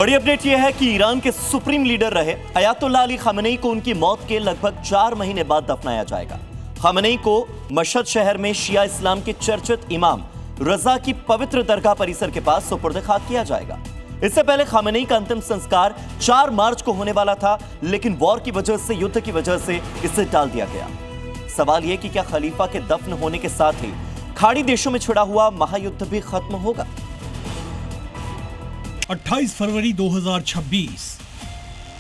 बड़ी अपडेट यह है कि ईरान के सुप्रीम लीडर रहे अयातुल्लाह अली खामेनी को उनकी मौत के लगभग 4 महीने बाद दफनाया जाएगा। खामेनी को मशहद शहर में शिया इस्लाम के चर्चित इमाम रजा की पवित्र दरगाह परिसर के पास सुपुर्द खाक किया जाएगा। इससे पहले खामेनी का अंतिम संस्कार 4 मार्च को होने वाला था, लेकिन वॉर की वजह से, युद्ध की वजह से इसे टाल दिया गया। सवाल यह कि क्या खलीफा के दफन होने के साथ ही खाड़ी देशों में छिड़ा हुआ महायुद्ध भी खत्म होगा? 28 फरवरी 2026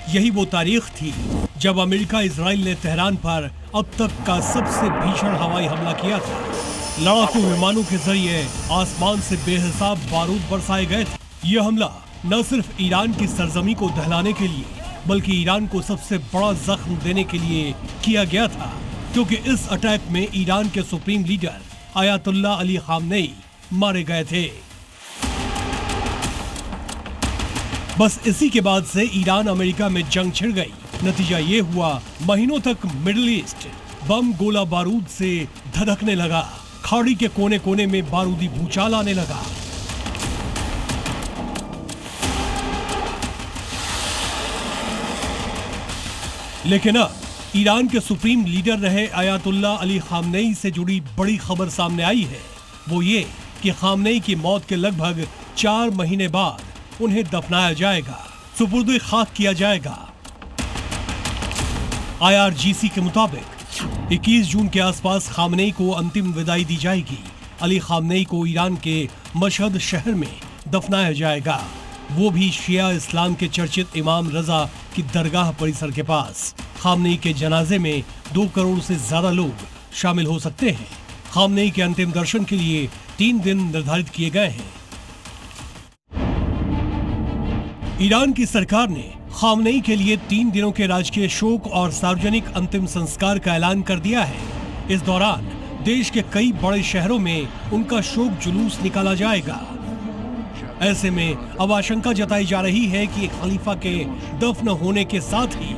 यही वो तारीख थी जब अमेरिका इजराइल ने तेहरान पर अब तक का सबसे भीषण हवाई हमला किया था। लड़ाकू विमानों के जरिए आसमान से बेहिसाब बारूद बरसाए गए थे। यह हमला न सिर्फ ईरान की सरजमी को दहलाने के लिए, बल्कि ईरान को सबसे बड़ा जख्म देने के लिए किया गया था, क्योंकि इस अटैक में ईरान के supreme leader Ayatollah Ali Khamenei मारे गए थे। बस इसी के बाद से ईरान अमेरिका में जंग छिड़ गई। नतीजा ये हुआ, महीनों तक मिडिल ईस्ट बम गोला बारूद से धधकने लगा। खाड़ी के कोने कोने में बारूदी भूचाल आने लगा। लेकिन अब ईरान के सुप्रीम लीडर रहे अयातुल्लाह अली खामेनी से जुड़ी बड़ी खबर सामने आई है। वो ये कि खामेनी की मौत के लगभग 4 महीने बाद उन्हें दफनाया जाएगा, सुपुर्द खाक किया जाएगा। IRGC के मुताबिक 21 जून के आसपास खामेनी को अंतिम विदाई दी जाएगी। अली खामेनी को ईरान के मशहद शहर में दफनाया जाएगा, वो भी शिया इस्लाम के चर्चित इमाम रजा की दरगाह परिसर के पास। खामेनी के जनाजे में 2 करोड़ से ज्यादा लोग शामिल हो सकते हैं। खामेनी के अंतिम दर्शन के लिए 3 दिन निर्धारित किए गए हैं। ईरान की सरकार ने खामेनी के लिए 3 दिनों के राजकीय शोक और सार्वजनिक अंतिम संस्कार का ऐलान कर दिया है। इस दौरान देश के कई बड़े शहरों में उनका शोक जुलूस निकाला जाएगा। ऐसे में अब आशंका जताई जा रही है कि खलीफा के दफन होने के साथ ही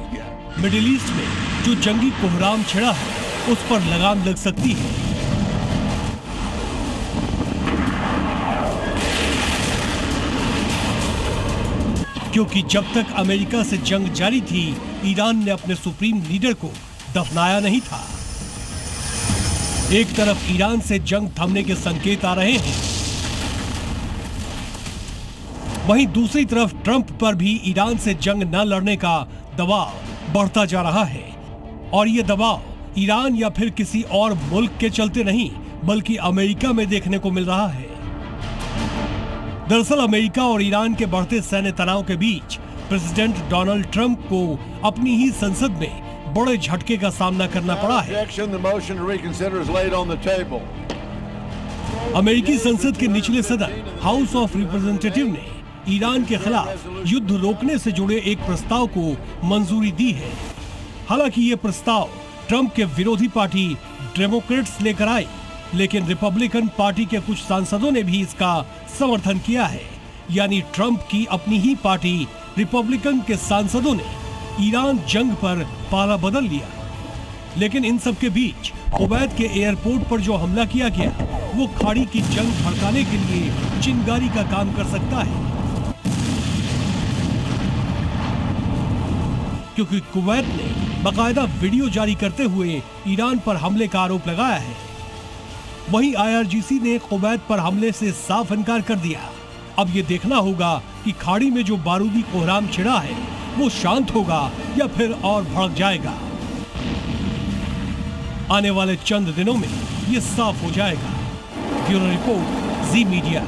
मिडिल ईस्ट में जो जंगी कोहराम छिड़ा है, उस पर लगाम लग सकती है। क्योंकि जब तक अमेरिका से जंग जारी थी, ईरान ने अपने सुप्रीम लीडर को दफनाया नहीं था। एक तरफ ईरान से जंग थमने के संकेत आ रहे हैं, वहीं दूसरी तरफ ट्रंप पर भी ईरान से जंग न लड़ने का दबाव बढ़ता जा रहा है। और ये दबाव ईरान या फिर किसी और मुल्क के चलते नहीं, बल्कि अमेरिका में देखने को मिल रहा है। दरअसल अमेरिका और ईरान के बढ़ते सैन्य तनाव के बीच प्रेसिडेंट डोनाल्ड ट्रंप को अपनी ही संसद में बड़े झटके का सामना करना पड़ा है। अमेरिकी संसद के निचले सदन हाउस ऑफ रिप्रेजेंटेटिव ने ईरान के खिलाफ युद्ध रोकने से जुड़े एक प्रस्ताव को मंजूरी दी है। हालांकि ये प्रस्ताव ट्रंप के विरोधी पार्टी डेमोक्रेट्स लेकर आई, लेकिन रिपब्लिकन पार्टी के कुछ सांसदों ने भी इसका समर्थन किया है। यानी ट्रंप की अपनी ही पार्टी रिपब्लिकन के सांसदों ने ईरान जंग पर पाला बदल लिया। लेकिन इन सब के बीच कुवैत के एयरपोर्ट पर जो हमला किया गया, वो खाड़ी की जंग भड़काने के लिए चिंगारी का काम कर सकता है, क्योंकि कुवैत ने बाकायदा वीडियो जारी करते हुए ईरान पर हमले का आरोप लगाया है। वहीं IRGC ने कुवैत पर हमले से साफ इनकार कर दिया। अब ये देखना होगा कि खाड़ी में जो बारूदी कोहराम छिड़ा है, वो शांत होगा या फिर और भड़क जाएगा। आने वाले चंद दिनों में ये साफ हो जाएगा। ब्यूरो रिपोर्ट, जी मीडिया।